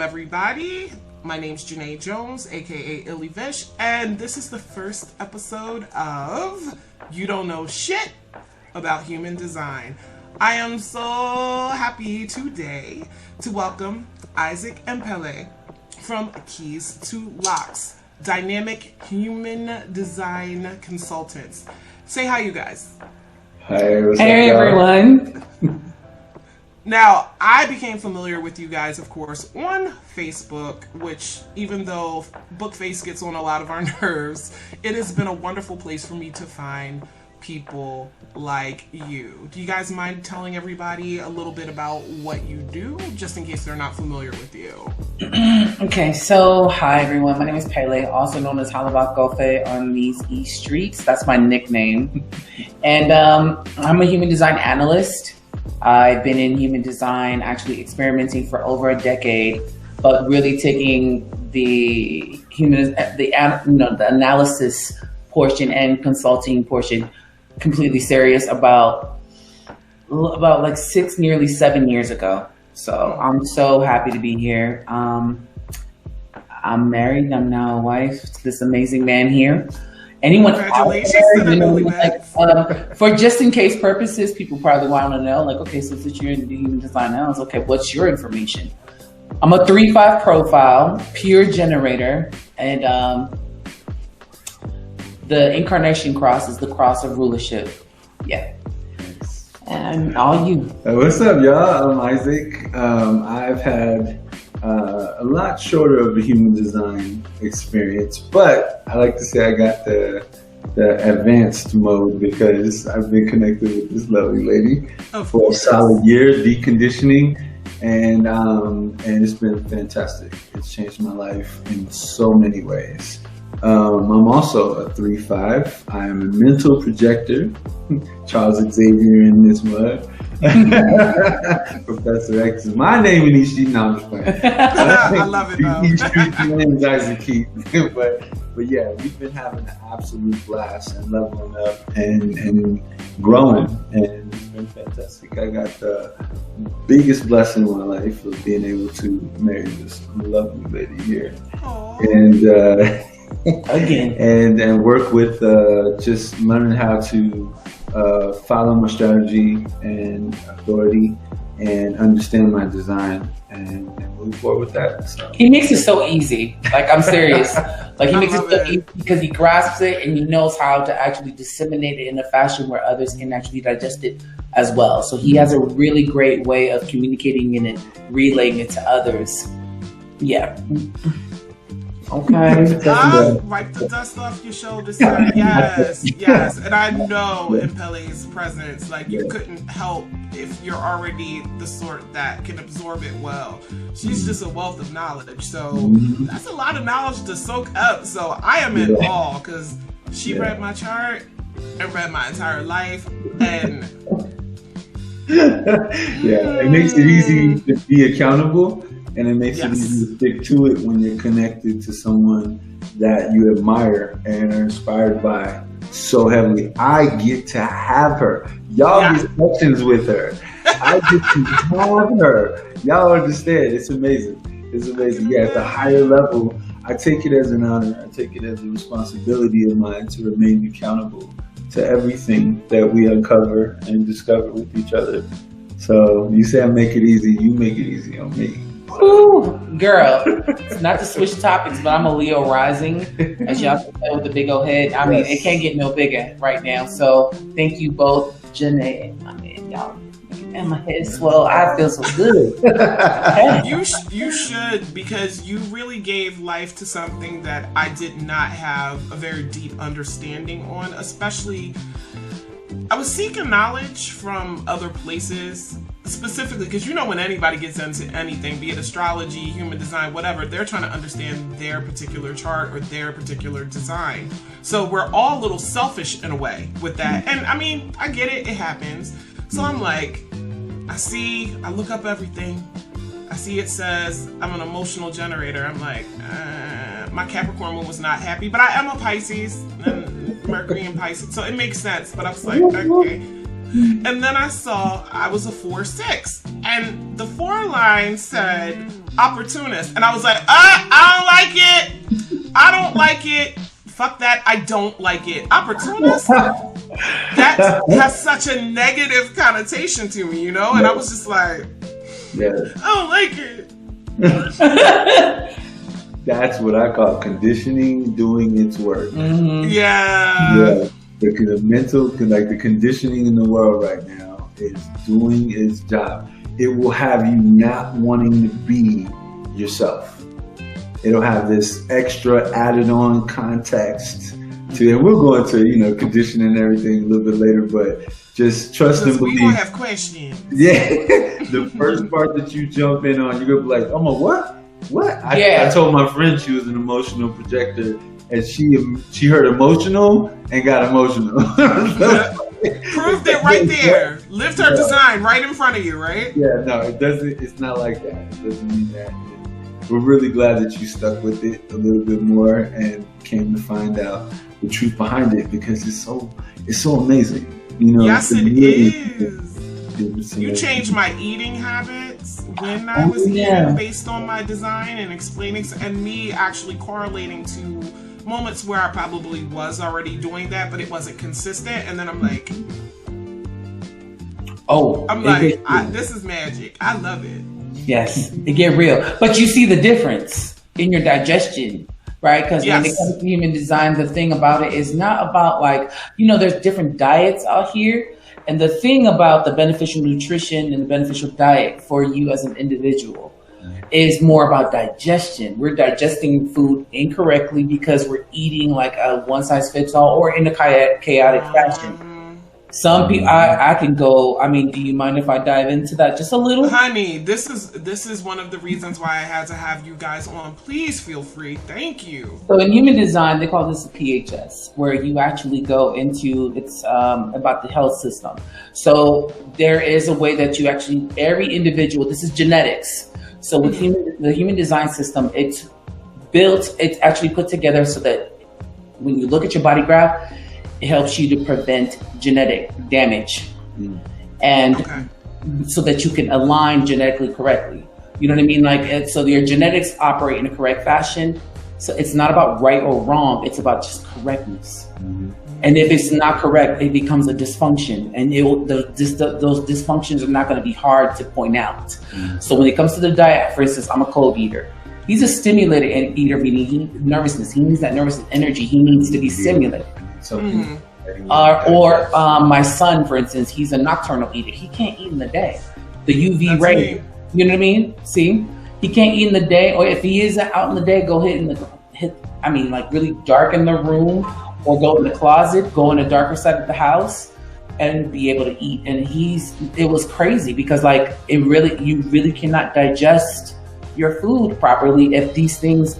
Everybody, my name's Janae Jones, aka Illy Vish, and this is the first episode of You Don't Know Shit About Human Design. I am so happy today to welcome Isaac and Pele from Keys to Locks, Dynamic Human Design Consultants. Say hi, you guys. Hey, what's hey up, everyone. Now, I became familiar with you guys, of course, on Facebook, which, even though Bookface gets on a lot of our nerves, it has been a wonderful place for me to find people like you. Do you guys mind telling everybody a little bit about what you do, just in case they're not familiar with you? Okay, so hi everyone. My name is Pele, also known as Halabak Gofe on these East streets. That's my nickname. And I'm a human design analyst. I've been in human design, actually experimenting for over a decade, but really taking the analysis portion and consulting portion completely serious about like nearly 7 years ago. So I'm so happy to be here. I'm married. I'm now a wife to this amazing man here. Anyone out there, for just in case purposes, people probably want to know, like, okay, so since you're in the human design analysis, okay, what's your information? I'm a 3-5 profile, pure generator, and the incarnation cross is the cross of rulership. Yeah. And all you. What's up, y'all? I'm Isaac. I've had a lot shorter of a human design experience, but I like to say I got the advanced mode because I've been connected with this lovely lady for a solid year, deconditioning, and it's been fantastic. It's changed my life in so many ways. I'm also a 3-5. I am a mental projector, Charles Xavier in this mud. Professor X is my name in these streets. No, I'm just playing. I love it though. These streets, my name is Isaac Keith. but yeah, we've been having an absolute blast and leveling up and growing, and it's been fantastic. I got the biggest blessing in my life of being able to marry this lovely lady here. Aww. And work with just learning how to follow my strategy and authority and understand my design and move forward with that. So. He makes it so easy. Like, I'm serious. Like, he makes it so easy because he grasps it and he knows how to actually disseminate it in a fashion where others can actually digest it as well. So he has a really great way of communicating it and relaying it to others. Yeah. Okay. Wipe the dust off your shoulders, sir. Yes. And I know in Pele's presence, like, you couldn't help if you're already the sort that can absorb it well. She's just a wealth of knowledge. So that's a lot of knowledge to soak up. So I am in awe because she read my chart and read my entire life. And it makes it easy to be accountable. And it makes it easy to stick to it when you're connected to someone that you admire and are inspired by so heavily. I get to have her. Y'all get sessions with her. I get to have her. Y'all understand. It's amazing. It's amazing. Yeah, at the higher level, I take it as an honor. I take it as a responsibility of mine to remain accountable to everything that we uncover and discover with each other. So you say I make it easy. You make it easy on me. Ooh, girl, not to switch topics, but I'm a Leo rising, as y'all can tell with the big old head. I mean, it can't get no bigger right now. So thank you both, Janae. I mean, y'all, and my head swell. I feel so good. You should, because you really gave life to something that I did not have a very deep understanding on, especially I was seeking knowledge from other places, specifically because when anybody gets into anything, be it astrology, human design, whatever, they're trying to understand their particular chart or their particular design. So we're all a little selfish in a way with that. And I mean, I get it, it happens. So I'm like, I look up everything. I see it says I'm an emotional generator. I'm like, my Capricorn moon was not happy, but I am a Pisces, and Mercury in Pisces, so it makes sense. But I was like, okay. And then I saw I was a 4/6, and the 4 line said opportunist, and I was like, I don't like it. Fuck that, I don't like it. Opportunist? That has such a negative connotation to me, And I was just like, I don't like it. That's what I call conditioning doing its work. Mm-hmm. Yeah. The mental, like the conditioning in the world right now is doing its job. It will have you not wanting to be yourself. It'll have this extra added on context to it. We'll go into, conditioning and everything a little bit later, but just trust and believe. We're going to have questions. Yeah. The first part that you jump in on, you're going to be like, I'm a what? What? I told my friend she was an emotional projector, and she heard emotional and got emotional. Proved it right there. Lived her design right in front of you, right? Yeah, no, it doesn't. It's not like that. It doesn't mean that. We're really glad that you stuck with it a little bit more and came to find out the truth behind it, because it's so amazing. Yes, it is. You changed my eating habits when I was eating based on my design and explaining, and me actually correlating to moments where I probably was already doing that, but it wasn't consistent. And then I'm like, this is magic. I love it. Yes, it get real. But you see the difference in your digestion, right? Because when it comes to human design, the thing about it is not about there's different diets out here. And the thing about the beneficial nutrition and the beneficial diet for you as an individual is more about digestion. We're digesting food incorrectly because we're eating like a one-size-fits-all or in a chaotic fashion. Some people, I can go. I mean, do you mind if I dive into that just a little? Honey, this is one of the reasons why I had to have you guys on. Please feel free. Thank you. So in human design, they call this a PHS, where you actually go into, it's about the health system. So there is a way that you actually, every individual, this is genetics. So with the human design system, it's actually put together so that when you look at your body graph, it helps you to prevent genetic damage and so that you can align genetically correctly. You know what I mean? So your genetics operate in a correct fashion. So it's not about right or wrong. It's about just correctness. Mm-hmm. And if it's not correct, it becomes a dysfunction. And those dysfunctions are not going to be hard to point out. Mm-hmm. So when it comes to the diet, for instance, I'm a cold eater. He's a stimulated eater, meaning nervousness. He needs that nervous energy. He needs to be stimulated. Or my son, for instance, he's a nocturnal eater. He can't eat in the day. The UV ray, you know what I mean? See, he can't eat in the day. Or if he is out in the day, go really darken the room, or go in the closet, go in the darker side of the house, and be able to eat. And it was crazy because you really cannot digest your food properly if these things,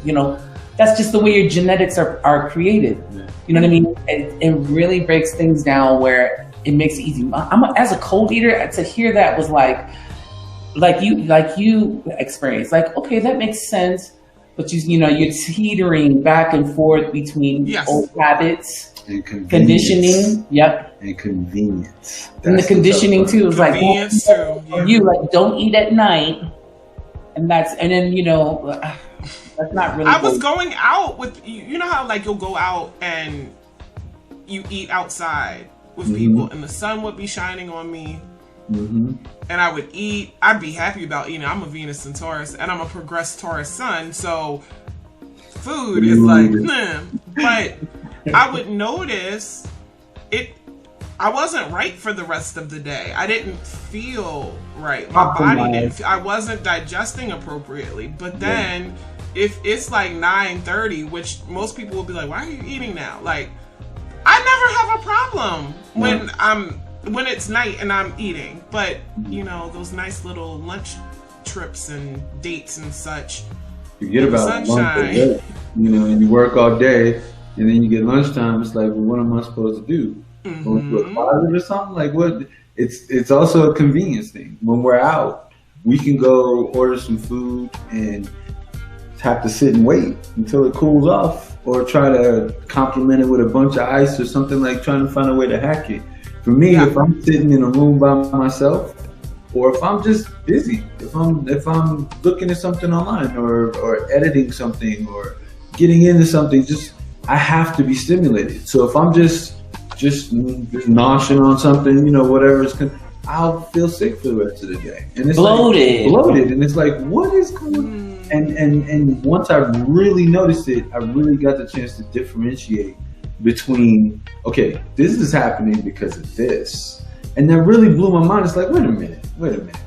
that's just the way your genetics are created. Yeah. You know what I mean? It really breaks things down where it makes it easy. As a cold eater, to hear that was like you experienced. Okay, that makes sense. But you're teetering back and forth between old habits and conditioning. Yep. And convenience. And the conditioning too is don't eat at night. And that's not really. I was going out with how you'll go out and you eat outside with people, and the sun would be shining on me, and I would eat. I'd be happy about eating. I'm a Venus and Taurus, and I'm a progressed Taurus sun, so food is but I would notice it. I wasn't right for the rest of the day. I didn't feel right. My body didn't. I wasn't digesting appropriately. But then, if it's 9:30, which most people will be like, "Why are you eating now?" I never have a problem when it's night and I'm eating. But you know, those nice little lunch trips and dates and such. You get about sunshine. A day, you know, and you work all day, and then you get lunchtime. It's like, well, what am I supposed to do? Go to a closet or something? Like what? It's also a convenience thing. When we're out, we can go order some food and have to sit and wait until it cools off, or try to complement it with a bunch of ice or something, like trying to find a way to hack it. For me, if I'm sitting in a room by myself, or if I'm just busy, if I'm looking at something online or editing something or getting into something, I have to be stimulated. So if I'm just noshing on something, you know, whatever, I'll feel sick for the rest of the day. And it's bloated, and it's like, what is going on? And once I really noticed it, I really got the chance to differentiate between, okay, this is happening because of this. And that really blew my mind. It's like, wait a minute.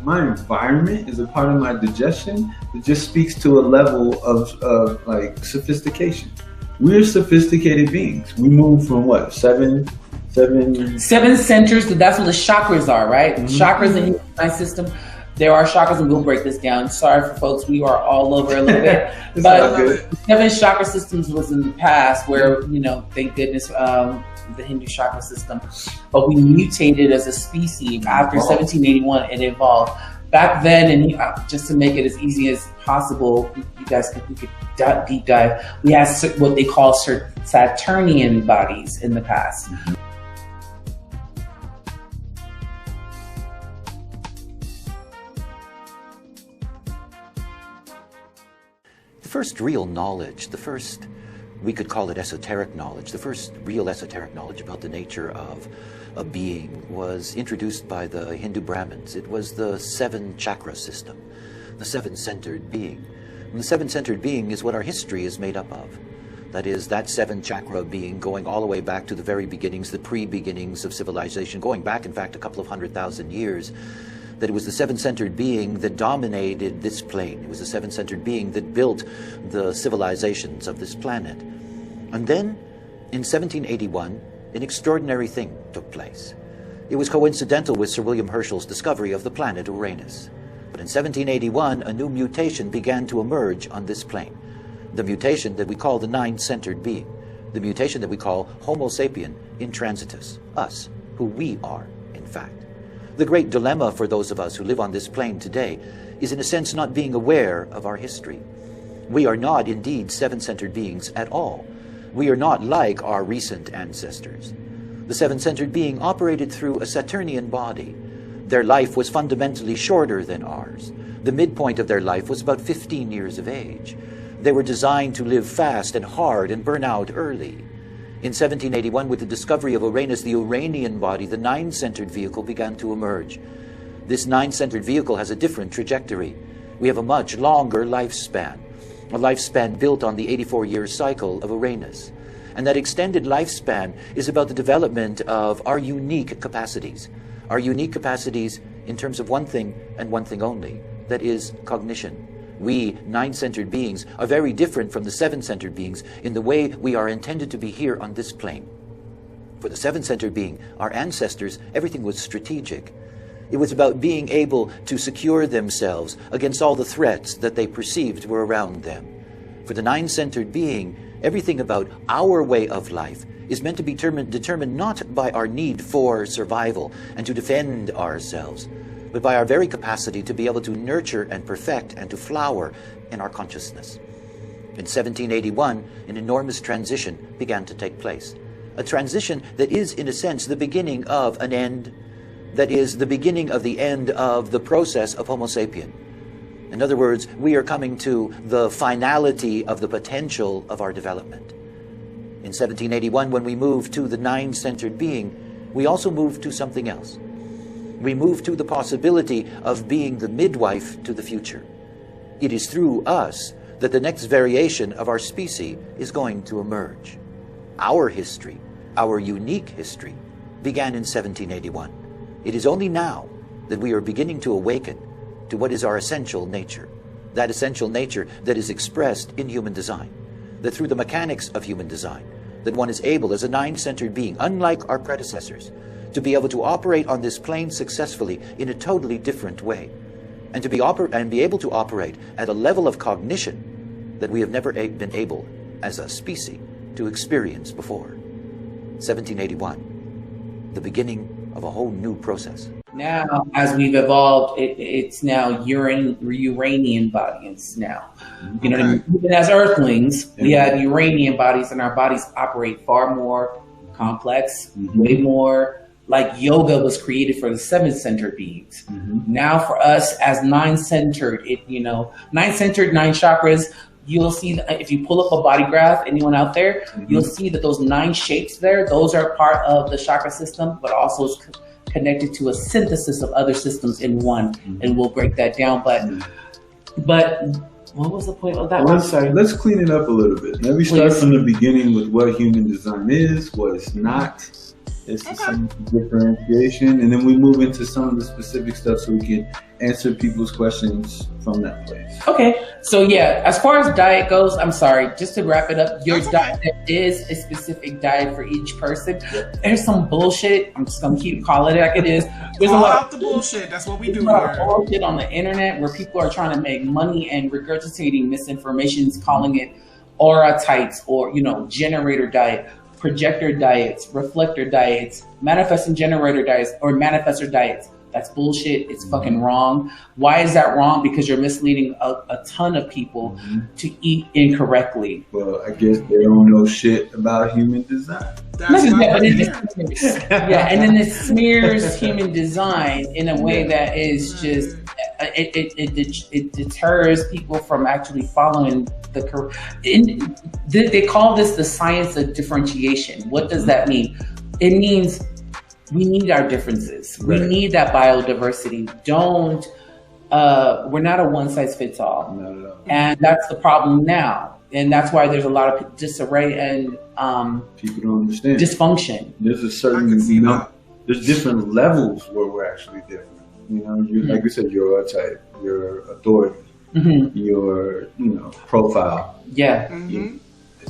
My environment is a part of my digestion that just speaks to a level of like sophistication. We're sophisticated beings. We move from what, seven centers. That's what the chakras are, right? Chakras in the human system. There are chakras, and we'll break this down. Sorry for folks, we are all over a little bit. But 7 chakra systems was in the past where, you know, thank goodness, the Hindu chakra system. But we mutated as a species after 1781. It evolved. Back then, and just to make it as easy as possible, we could deep dive. We had what they call Saturnian bodies in the past. The first real knowledge, we could call it esoteric knowledge, the first real esoteric knowledge about the nature of a being was introduced by the Hindu Brahmins. It was the 7 chakra system, the 7-centered being. And the 7-centered being is what our history is made up of. That is, that 7 chakra being going all the way back to the very beginnings, the pre-beginnings of civilization, going back, in fact, a couple of 100,000 years. That it was the 7-centered being that dominated this plane. It was the 7-centered being that built the civilizations of this planet. And then, in 1781, an extraordinary thing took place. It was coincidental with Sir William Herschel's discovery of the planet Uranus. But in 1781, a new mutation began to emerge on this plane. The mutation that we call the 9-centered being. The mutation that we call Homo sapien intransitus, us, who we are, in fact. The great dilemma for those of us who live on this plane today is, in a sense, not being aware of our history. We are not indeed 7-centered beings at all. We are not like our recent ancestors. The 7-centered being operated through a Saturnian body. Their life was fundamentally shorter than ours. The midpoint of their life was about 15 years of age. They were designed to live fast and hard and burn out early. In 1781, with the discovery of Uranus, the Uranian body, the 9-centered vehicle began to emerge. This 9-centered vehicle has a different trajectory. We have a much longer lifespan, a lifespan built on the 84-year cycle of Uranus. And that extended lifespan is about the development of our unique capacities in terms of one thing and one thing only, that is cognition. We, 9-centered beings, are very different from the 7-centered beings in the way we are intended to be here on this plane. For the 7-centered being, our ancestors, everything was strategic. It was about being able to secure themselves against all the threats that they perceived were around them. For the 9-centered being, everything about our way of life is meant to be determined not by our need for survival and to defend ourselves, but by our very capacity to be able to nurture and perfect and to flower in our consciousness. In 1781, an enormous transition began to take place. A transition that is, in a sense, the beginning of an end, that is, the beginning of the end of the process of Homo sapien. In other words, we are coming to the finality of the potential of our development. In 1781, when we moved to the 9-centered being, we also moved to something else. We move to the possibility of being the midwife to the future. It is through us that the next variation of our species is going to emerge. Our history, our unique history, began in 1781. It is only now that we are beginning to awaken to what is our essential nature, that essential nature that is expressed in human design, that through the mechanics of human design, that one is able, as a nine-centered being, unlike our predecessors, to be able to operate on this plane successfully in a totally different way, and to be able to operate at a level of cognition that we have never been able, as a species, to experience before. 1781, the beginning of a whole new process. Now, as we've evolved, it's now Uranian bodies now. You know what I mean? Even as Earthlings, we have Uranian bodies, and our bodies operate far more complex, way more like yoga was created for the seven-centered beings. Now, for us as nine-centered, nine-centered, nine chakras. You'll see that if you pull up a body graph, anyone out there, you'll see that those nine shapes there, those are part of the chakra system, but also it's connected to a synthesis of other systems in one. And we'll break that down. But what was the point of that? Let's clean it up a little bit. Let me start from the beginning with what human design is, what it's not. It's some differentiation, and then we move into some of the specific stuff so we can answer people's questions from that place. Okay, so yeah, as far as diet goes, I'm sorry, just to wrap it up, your diet, there is a specific diet for each person. There's some bullshit, I'm just gonna keep calling it like it is. There's a lot of the bullshit, that's what we do here. Bullshit on the internet where people are trying to make money and regurgitating misinformation, calling it aura types or, generator diet. Projector diets, reflector diets, manifesting generator diets, or manifestor diets. That's bullshit. It's fucking wrong. Why is that wrong? Because you're misleading a ton of people to eat incorrectly. Well, I guess they don't know shit about human design. And then it smears human design in a way that is just it deters people from actually following they call this the science of differentiation. What does that mean? It means we need our differences. We need that biodiversity. We're not a one size fits all. No. And that's the problem now. And that's why there's a lot of disarray and people don't understand dysfunction. There's a certain, there's different levels where we're actually different. Like you said, your type, your authority, your profile. Yeah.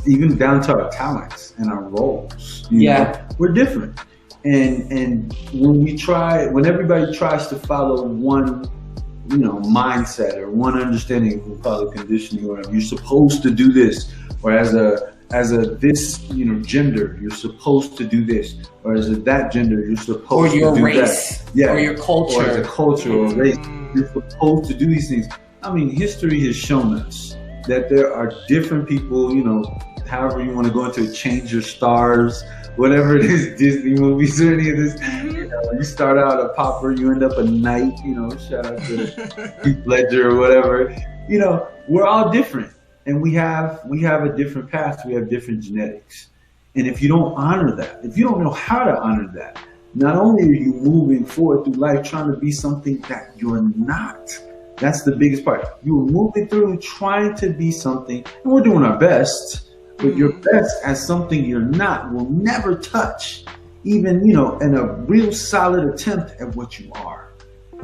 Even down to our talents and our roles. We're different. And when everybody tries to follow one, mindset or one understanding, we'll call it conditioning, or you're supposed to do this, or as a this gender, you're supposed to do this, or as that gender, you're supposed to do that. Or your race, or your culture, or as a culture or race, you're supposed to do these things. I mean, history has shown us that there are different people, however you want to go into it, change your stars, whatever it is, Disney movies or any of this. You start out a pauper, you end up a knight, shout out to Heath Ledger or whatever. We're all different, and we have a different path, we have different genetics. And if you don't honor that, if you don't know how to honor that, not only are you moving forward through life trying to be something that you're not. That's the biggest part. You're moving through trying to be something, and we're doing our best, but your best as something you're not will never touch, even, in a real solid attempt at what you are.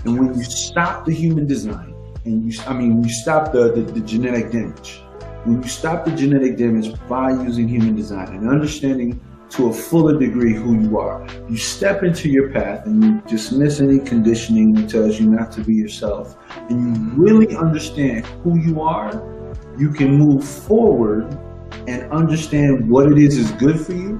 And when you stop the human design, and you stop the genetic damage, when you stop the genetic damage by using human design and understanding to a fuller degree who you are, you step into your path and you dismiss any conditioning that tells you not to be yourself, and you really understand who you are, you can move forward and understand what it is good for you,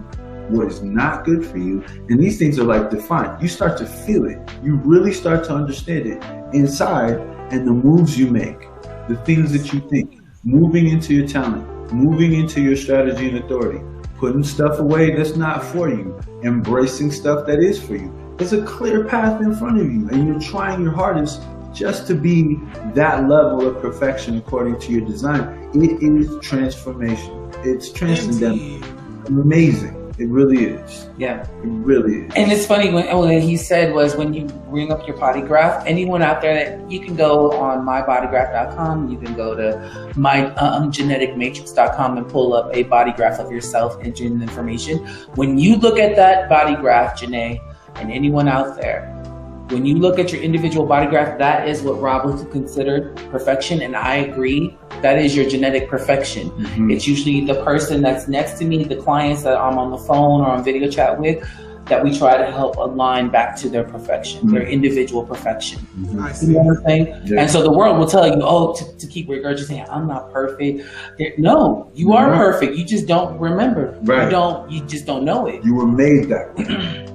what is not good for you. And these things are like defined. You start to feel it. You really start to understand it inside, and the moves you make, the things that you think, moving into your talent, moving into your strategy and authority, putting stuff away that's not for you, embracing stuff that is for you. There's a clear path in front of you, and you're trying your hardest just to be that level of perfection according to your design. It is transformation. It's transcendental. Amazing. It really is. Yeah. It really is. And it's funny, when he said was when you bring up your body graph, anyone out there, that you can go on mybodygraph.com, you can go to mygeneticmatrix.com and pull up a body graph of yourself, enter in information. When you look at that body graph, Janae, and anyone out there, when you look at your individual body graph, that is what Rob would consider perfection. And I agree that is your genetic perfection. It's usually the person that's next to me, the clients that I'm on the phone or on video chat with, that we try to help align back to their perfection, their individual perfection. I see. You know what I'm saying? Yeah. And so the world will tell you, oh, to keep regurgitating, I'm not perfect. No, you are perfect. You just don't remember. Right. You just don't know it. You were made that way.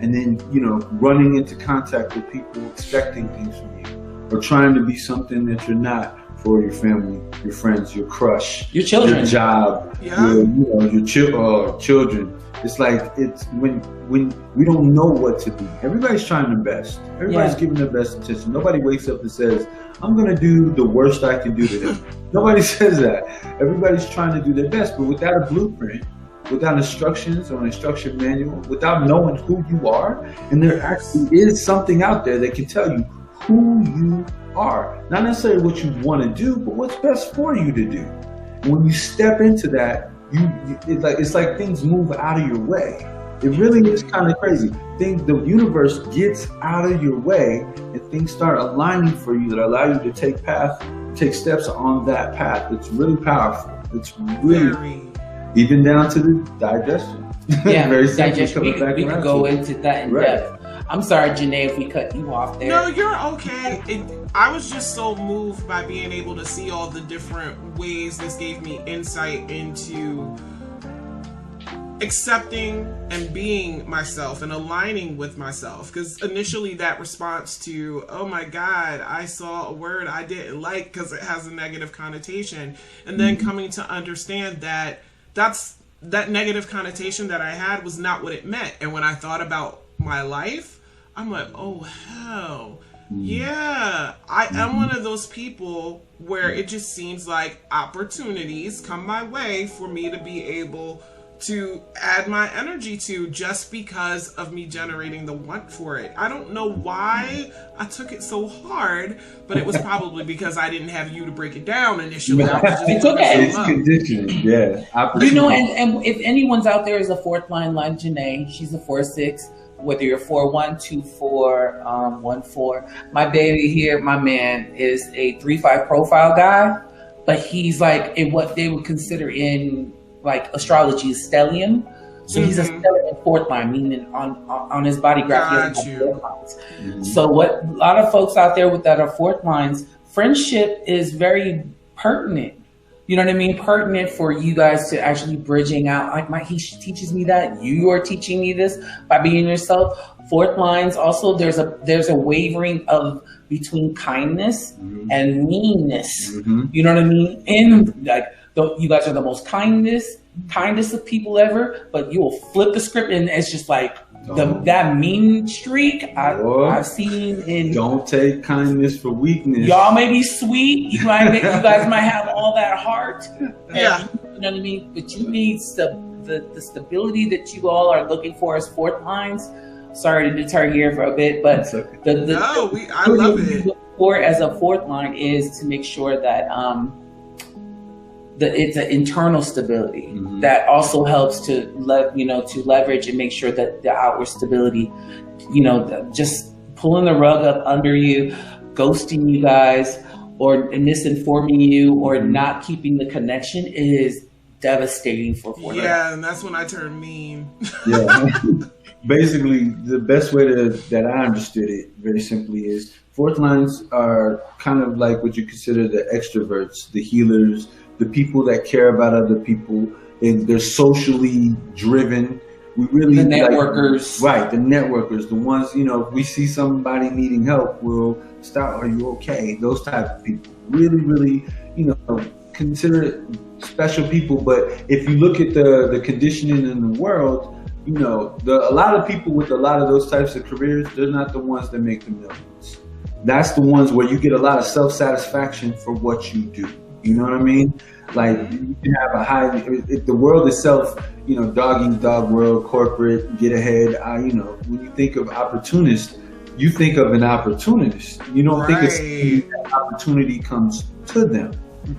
And then, running into contact with people expecting things from you, or trying to be something that you're not for your family, your friends, your crush, Your children, your job, your children. It's like, it's when we don't know what to be. Everybody's trying their best. Everybody's giving their best attention. Nobody wakes up and says, I'm going to do the worst I can do today. Nobody says that. Everybody's trying to do their best, but without a blueprint, without instructions or an instruction manual, without knowing who you are, and there actually is something out there that can tell you who you are. Not necessarily what you want to do, but what's best for you to do. And when you step into that, it's like things move out of your way. It really is kind of crazy. The universe gets out of your way, and things start aligning for you that allow you to take steps on that path. It's really powerful. It's really even down to the digestion. Yeah, very digestion. We could go into that in depth. I'm sorry, Janae, if we cut you off there. No, you're okay. I was just so moved by being able to see all the different ways this gave me insight into accepting and being myself and aligning with myself. Because initially that response to, oh my God, I saw a word I didn't like because it has a negative connotation. And then coming to understand that that negative connotation that I had was not what it meant. And when I thought about my life, I'm like, oh hell yeah, I am one of those people where it just seems like opportunities come my way for me to be able to add my energy to, just because of me generating the want for it. I don't know why I took it so hard, but it was probably because I didn't have you to break it down initially. I was just It's okay. It's conditioning, yeah. And if anyone's out there is a fourth line like Janae, she's a 4-6. Whether you're 4-1, 2-4, 1-4. My baby here, my man, is a 3-5 profile guy, but he's like in what they would consider in like astrology is stellium. So he's a stellium fourth line, meaning on his body graph he has fourth lines. So what a lot of folks out there that are fourth lines, friendship is very pertinent. You know what I mean? Pertinent for you guys to actually bridging out. Like he teaches me that. You are teaching me this by being yourself. Fourth lines also, there's a wavering of between kindness and meanness. You know what I mean? And like you guys are the most kindest of people ever, but you will flip the script and it's just like that mean streak I've seen in. Don't take kindness for weakness. Y'all may be sweet. You guys might have all that heart. Yeah. You know what I mean? But you need the stability that you all are looking for as fourth lines. Sorry to deter here for a bit, but I love it. Look for as a fourth line is to make sure that it's an internal stability that also helps to leverage and make sure that the outward stability, just pulling the rug up under you, ghosting you guys, or misinforming you, or not keeping the connection is devastating for fourth line. Yeah, and that's when I turn mean. Yeah. Basically, the best way that I understood it very simply is fourth lines are kind of like what you consider the extroverts, the healers, the people that care about other people, and they're socially driven. We really the networkers, the networkers, the ones, if we see somebody needing help, we'll stop. Are you okay? Those type of people, really, consider it special people. But if you look at the conditioning in the world, a lot of people with a lot of those types of careers, they're not the ones that make the millions. That's the ones where you get a lot of self-satisfaction for what you do. You know what I mean? Like you can have the world itself, dog eat dog world, corporate, get ahead. When you think of opportunist, you think of an opportunist. You don't think it's that opportunity comes to them.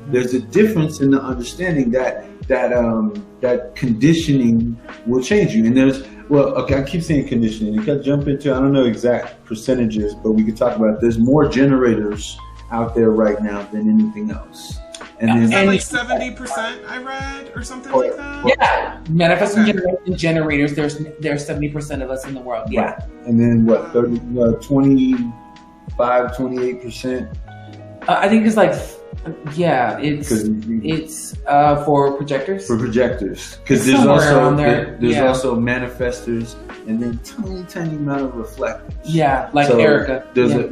There's a difference in the understanding that conditioning will change you. And I keep saying conditioning. You can jump into, I don't know exact percentages, but we could talk about there's more generators out there right now than anything else. And then, is that like 70%? I read or something like that. Yeah, manifesting generators. There's 70% of us in the world. Yeah, right. And then what? 28%. I think it's like, yeah, it's for projectors. For projectors, because there's also manifestors, and then tiny amount of reflectors. Yeah, like so Erica. There's a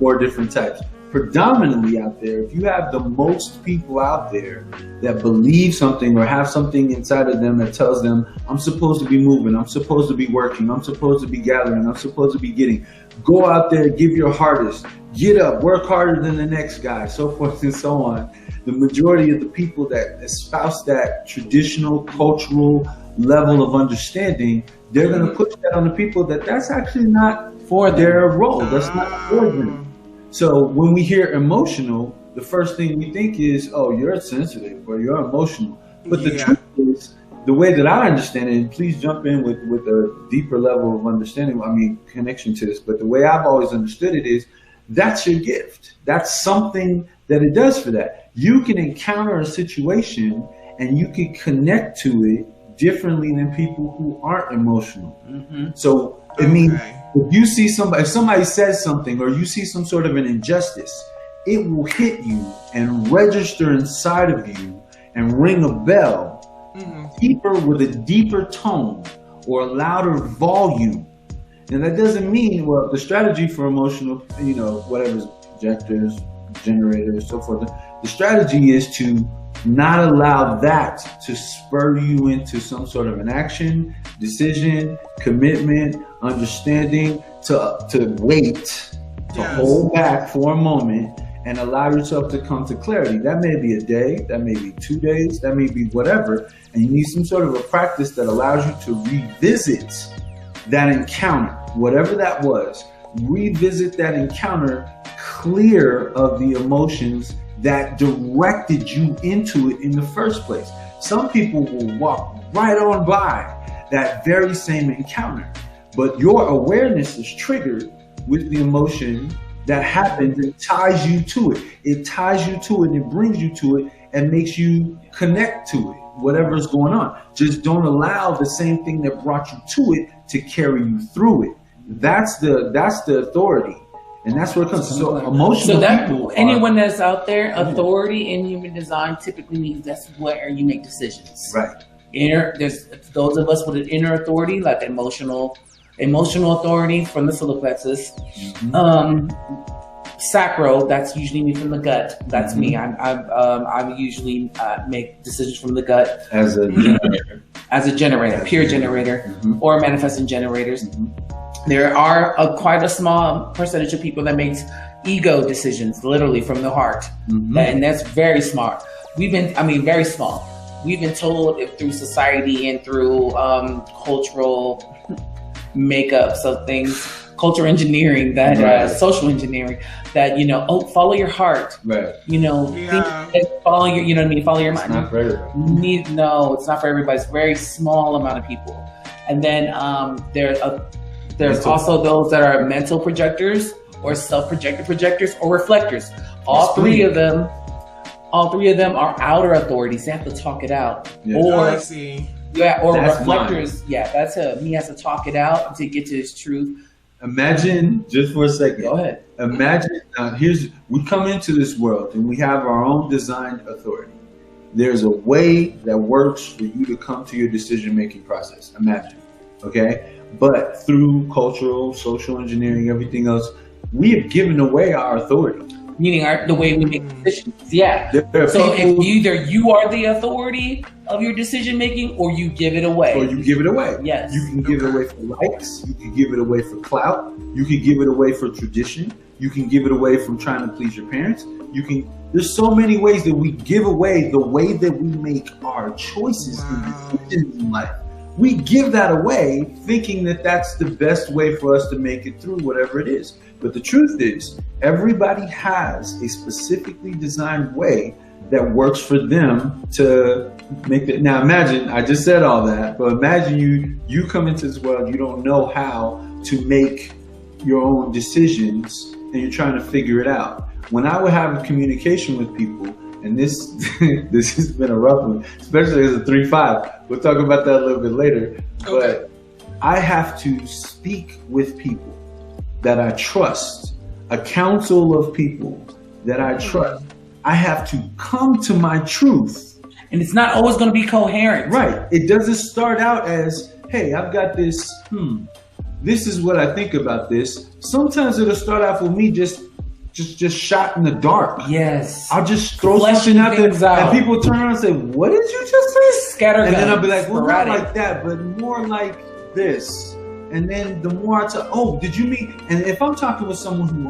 4 different types. Predominantly out there, if you have the most people out there that believe something or have something inside of them that tells them, I'm supposed to be moving, I'm supposed to be working, I'm supposed to be gathering, I'm supposed to be getting, go out there, give your hardest, get up, work harder than the next guy, so forth and so on. The majority of the people that espouse that traditional cultural level of understanding, they're going to push that on the people that's actually not for their role. That's not for them. So when we hear emotional, the first thing we think is, oh, you're sensitive or you're emotional. But the truth is, the way that I understand it, and please jump in with a deeper level of understanding, connection to this, but the way I've always understood it is, that's your gift. That's something that it does for that. You can encounter a situation and you can connect to it differently than people who aren't emotional. Mm-hmm. So it means if you see if somebody says something or you see some sort of an injustice, it will hit you and register inside of you and ring a bell deeper with a deeper tone or a louder volume. And that doesn't mean, well, the strategy for emotional, whatever, projectors, generators, so forth, the strategy is to not allow that to spur you into some sort of an action, decision, commitment, understanding, to wait, to hold back for a moment and allow yourself to come to clarity. That may be a day, that may be 2 days, that may be whatever, and you need some sort of a practice that allows you to revisit that encounter, whatever that was, revisit that encounter clear of the emotions that directed you into it in the first place. Some people will walk right on by that very same encounter, but your awareness is triggered with the emotion that happens and ties you to it. It ties you to it and it brings you to it and makes you connect to it, whatever's going on. Just don't allow the same thing that brought you to it to carry you through it. That's the authority. And that's where it comes. So emotional people anyone that's out there, authority in human design typically means that's where you make decisions. Right. There's those of us with an inner authority, like emotional authority from the solar plexus. Sacral, that's usually me from the gut. That's me. I usually make decisions from the gut as a generator, pure generator, or manifesting generators. There are quite a small percentage of people that makes ego decisions, literally from the heart, and that's very smart. Very small. We've been told through society and through cultural makeups of things, culture engineering, that social engineering, that follow your heart, right? Follow your, follow your mind. It's not for everybody. No, it's not for everybody. It's a very small amount of people. And then there's also those that are mental projectors or self-projected projectors or reflectors. All three of them are outer authorities. They have to talk it out. Yeah. I see. Yeah, or that's reflectors. Mine. Yeah, that's him. He has to talk it out to get to his truth. Imagine, just for a second. Go ahead. Imagine, we come into this world and we have our own designed authority. There's a way that works for you to come to your decision-making process. Imagine, okay? But through cultural, social engineering, everything else, we have given away our authority. Meaning the way we make decisions. Yeah. So if either you are the authority of your decision making or you give it away. Yes. You can give it away for likes. You can give it away for clout. You can give it away for tradition. You can give it away from trying to please your parents. There's so many ways that we give away the way that we make our choices and decisions in life. We give that away thinking that that's the best way for us to make it through whatever it is. But the truth is, everybody has a specifically designed way that works for them to make it. Now imagine, I just said all that, but imagine you come into this world, you don't know how to make your own decisions and you're trying to figure it out. When I would have a communication with people, and this this has been a rough one, especially as a 3-5. We'll talk about that a little bit later. Okay. But I have to speak with people that I trust, a council of people that I trust. I have to come to my truth. And it's not always going to be coherent. Right. It doesn't start out as, hey, I've got this, this is what I think about this. Sometimes it'll start out with me just shot in the dark. Yes. I'll just throw Fleshing something out there, things out. and people turn around and say, what did you just say? Scattergun. And then I'll be like, well, not sporadic. like that, but more like this. And then the more I tell, oh, did you meet? And if I'm talking with someone who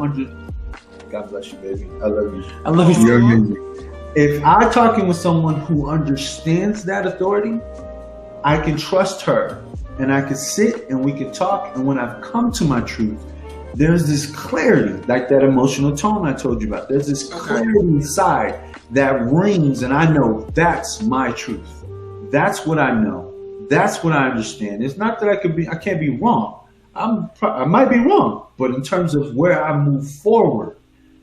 God bless you, baby. I love you. I love you. You're amazing. If I'm talking with someone who understands that authority, I can trust her, and I can sit and we can talk. And when I've come to my truth, there's this clarity, like that emotional tone I told you about. There's this clarity inside that rings, and I know that's my truth. That's what I know. That's what I understand. It's not that I can't be wrong. I might be wrong, but in terms of where I move forward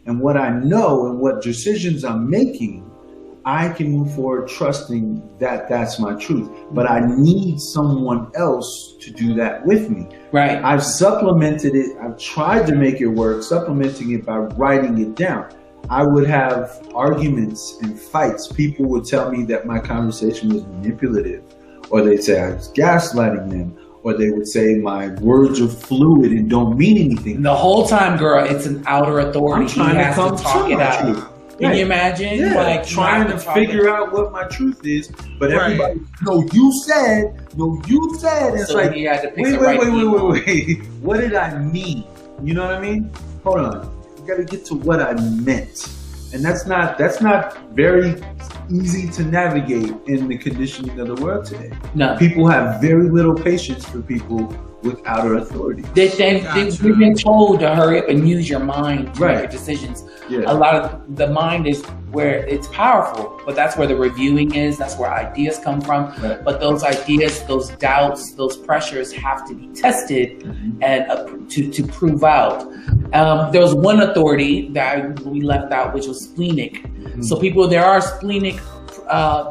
and what I know and what decisions I'm making, I can move forward trusting that that's my truth. But I need someone else to do that with me. Right. I've supplemented it. I've tried to make it work, supplementing it by writing it down. I would have arguments and fights. People would tell me that my conversation was manipulative, or they'd say I was gaslighting them, or they would say my words are fluid and don't mean anything. The whole time, girl, it's an outer authority. I'm trying he to has come to talk to it my out. truth. Can you imagine? Yeah, like trying to figure out what my truth is, but everybody, no, you said. It's So like, you had to pick wait, the right wait. What did I mean? You know what I mean? Hold on. You got to get to what I meant, and that's not very easy to navigate in the conditioning of the world today. No. People have very little patience for people with outer authority. We've been told to hurry up and use your mind to make your decisions. Yeah. A lot of the mind is where it's powerful, but that's where the reviewing is. That's where ideas come from. Right. But those ideas, those doubts, those pressures have to be tested and to prove out. There was one authority that we left out, which was splenic. So people, there are splenic.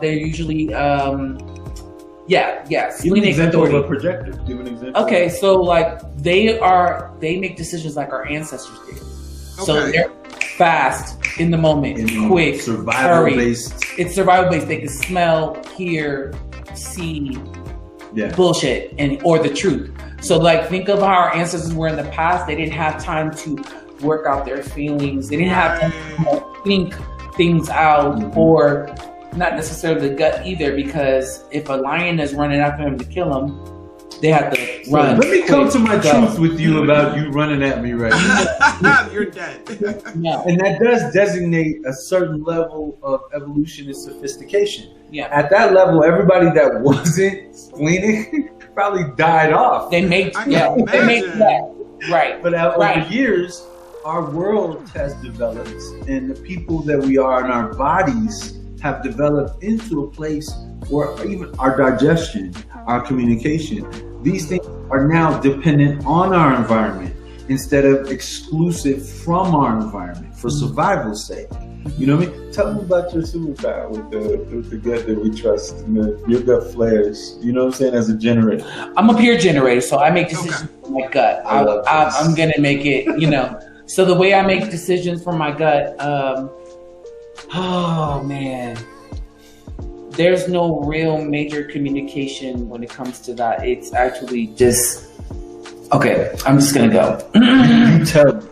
They're usually splenic authority. Of a projector. Give an example. Okay, so like they make decisions like our ancestors did. So they're fast in the moment, quick, survival hurry. based. It's survival based. They can smell, hear, see bullshit or the truth. So like think of how our ancestors were in the past. They didn't have time to work out their feelings. They didn't have time to think things out or not necessarily the gut either, because if a lion is running after him to kill him, they have to run. Let me come to my truth with you about you running at me right now. You're dead. Yeah. And that does designate a certain level of evolution and sophistication. Yeah. At that level, everybody that wasn't splenic probably died off. They make that. Right. But over years, our world has developed, and the people that we are in our bodies have developed into a place where even our digestion, our communication, these things are now dependent on our environment instead of exclusive from our environment for survival's sake. You know what I mean? Tell me about your superpower with the gut that we trust, and your gut flares. You know what I'm saying? As a generator, I'm a peer generator, so I make decisions from my gut. I'm gonna make it. So the way I make decisions from my gut, oh man, there's no real major communication when it comes to that. It's actually just okay. I'm just gonna go. You tell me.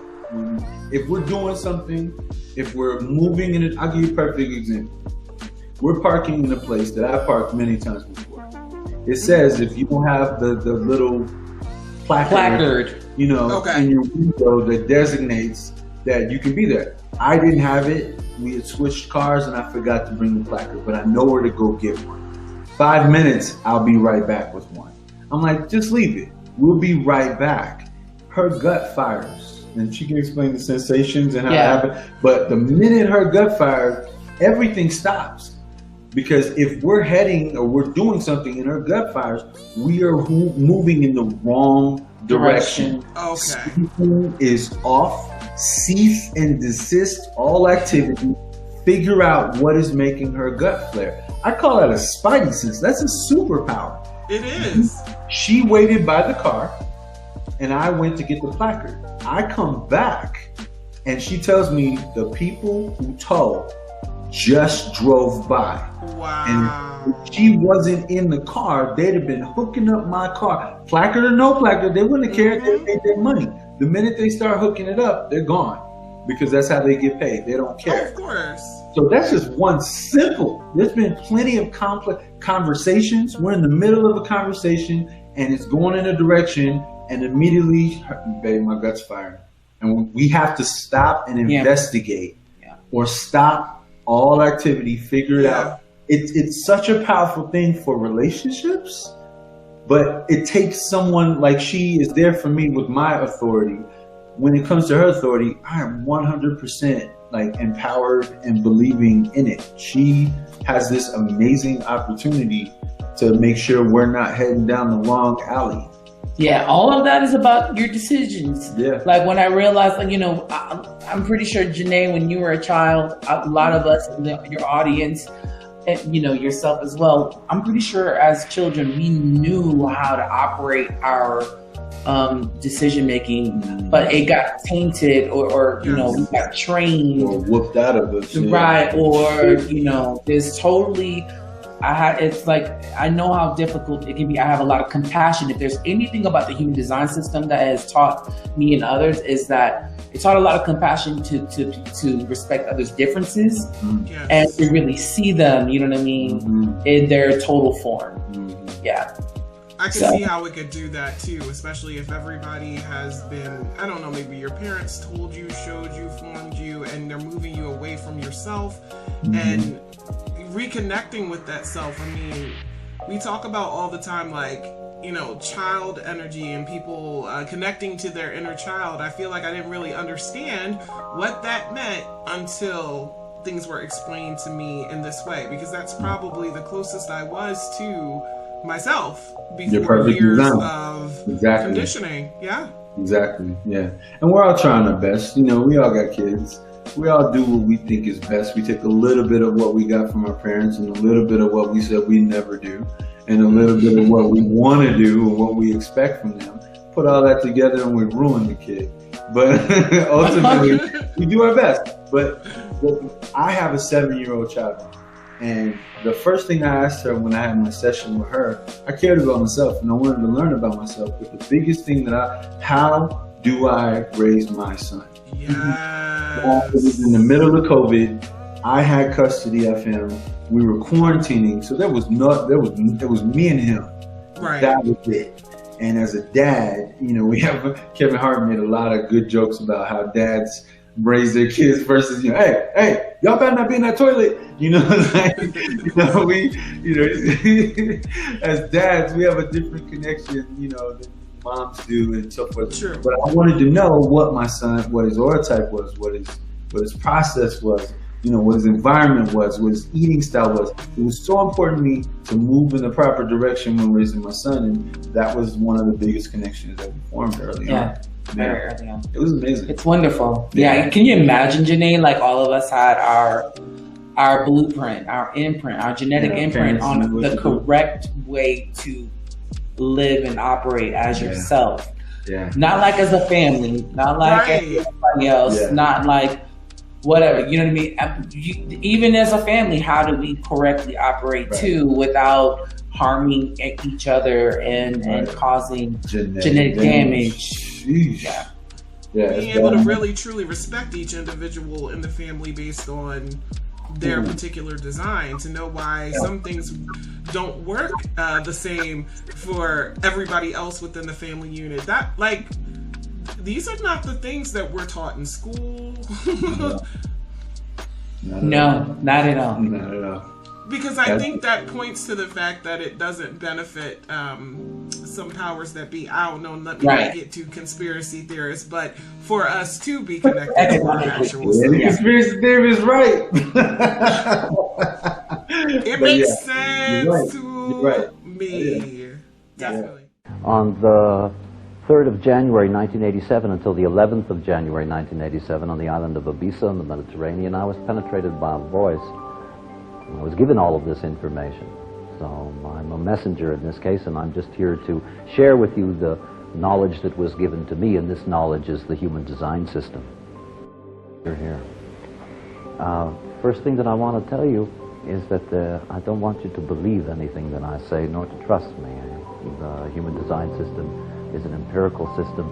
If we're doing something, if we're moving in it, I'll give you a perfect example. We're parking in a place that I've parked many times before. It says if you don't have the little placard, in your window that designates that you can be there. I didn't have it. We had switched cars and I forgot to bring the placard, but I know where to go get one. 5 minutes, I'll be right back with one. I'm like, just leave it. We'll be right back. Her gut fires. And she can explain the sensations and how it happened. But the minute her gut fires, everything stops. Because if we're heading or we're doing something and her gut fires, we are moving in the wrong direction. Okay. Something is off. Cease and desist all activity. figure out what is making her gut flare. I call that a spidey sense. That's a superpower. It is. She waited by the car, and I went to get the placard. I come back, and she tells me the people who tow just drove by. Wow. And if she wasn't in the car, they'd have been hooking up my car. Placard or no placard, they wouldn't have cared. They paid their money. The minute they start hooking it up, they're gone. Because that's how they get paid. They don't care. Of course. So that's just one simple. There's been plenty of complex conversations. We're in the middle of a conversation and it's going in a direction, and immediately, baby, my gut's firing. And we have to stop and investigate or stop all activity, figure it out. It's such a powerful thing for relationships, but it takes someone like she is there for me with my authority. When it comes to her authority, I am 100% like empowered and believing in it. She has this amazing opportunity to make sure we're not heading down the wrong alley. Yeah, all of that is about your decisions. Yeah. Like when I realized, like, you know, I'm pretty sure, Janae, when you were a child, a lot of us in your audience, and, you know, yourself as well, I'm pretty sure as children, we knew how to operate our decision making, but it got tainted or you know, we got trained or whooped out of us, right? Or you know, there's totally. It's like I know how difficult it can be. I have a lot of compassion. If there's anything about the human design system that has taught me and others, is that it taught a lot of compassion to respect others' differences and to really see them. You know what I mean, in their total form. Yeah. I can see how it could do that too, especially if everybody has been, I don't know, maybe your parents told you, showed you, formed you, and they're moving you away from yourself and reconnecting with that self. I mean, we talk about all the time, like, you know, child energy and people connecting to their inner child. I feel like I didn't really understand what that meant until things were explained to me in this way, because that's probably the closest I was to myself before years of conditioning. Exactly. And we're all trying our best. You know, we all got kids. We all do what we think is best. We take a little bit of what we got from our parents and a little bit of what we said we never do and a little bit of what we want to do or what we expect from them. Put all that together and we ruin the kid. But ultimately, we do our best. But I have a 7-year-old child. And the first thing I asked her when I had my session with her, I cared about myself and I wanted to learn about myself. But the biggest thing how do I raise my son? It was in the middle of COVID. I had custody of him. We were quarantining, so it was me and him. Right. That was it. And as a dad, you know, Kevin Hart made a lot of good jokes about how dads raise their kids versus, you know, hey, y'all better not be in that toilet. You know, like, as dads, we have a different connection, you know, than moms do and so forth. Sure. But I wanted to know what his aura type was, what his process was, you know, what his environment was, what his eating style was. It was so important to me to move in the proper direction when raising my son, and that was one of the biggest connections that we formed early on. Very early on. It was amazing. It's wonderful. Yeah. Can you imagine, Janae, like all of us had our blueprint, our imprint, our genetic imprint on the correct way to live and operate as yourself. Yeah. Not like as a family, not like everybody else, not like whatever, you know what I mean? Even as a family, how do we correctly operate too without harming each other and causing genetic damage? Yeah. Being able to really truly respect each individual in the family based on their particular design, to know why some things don't work the same for everybody else within the family unit. That, like, these are not the things that we're taught in school. No, not at all. Not at all. Because I think that points to the fact that it doesn't benefit some powers that be. I don't know, let me not get too conspiracy theorists, but for us to be connected to our actual self. The conspiracy theory is right. It makes sense to me. Definitely. On the 3rd of January 1987 until the 11th of January 1987 on the island of Ibiza in the Mediterranean, I was penetrated by a voice. I was given all of this information. So I'm a messenger in this case, and I'm just here to share with you the knowledge that was given to me, and this knowledge is the human design system. You're here. First thing that I want to tell you is that I don't want you to believe anything that I say, nor to trust me. The human design system is an empirical system.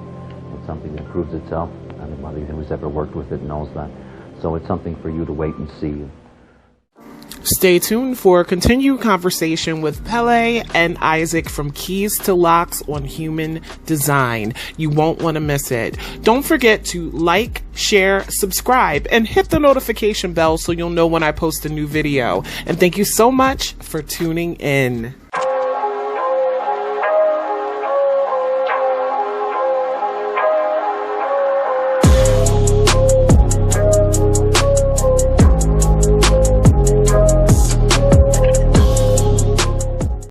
It's something that proves itself. Anybody who's ever worked with it knows that. So it's something for you to wait and see. Stay tuned for a continued conversation with Pele and Isaac from Keys to Locks on human design. You won't want to miss it. Don't forget to like, share, subscribe, and hit the notification bell so you'll know when I post a new video. And thank you so much for tuning in.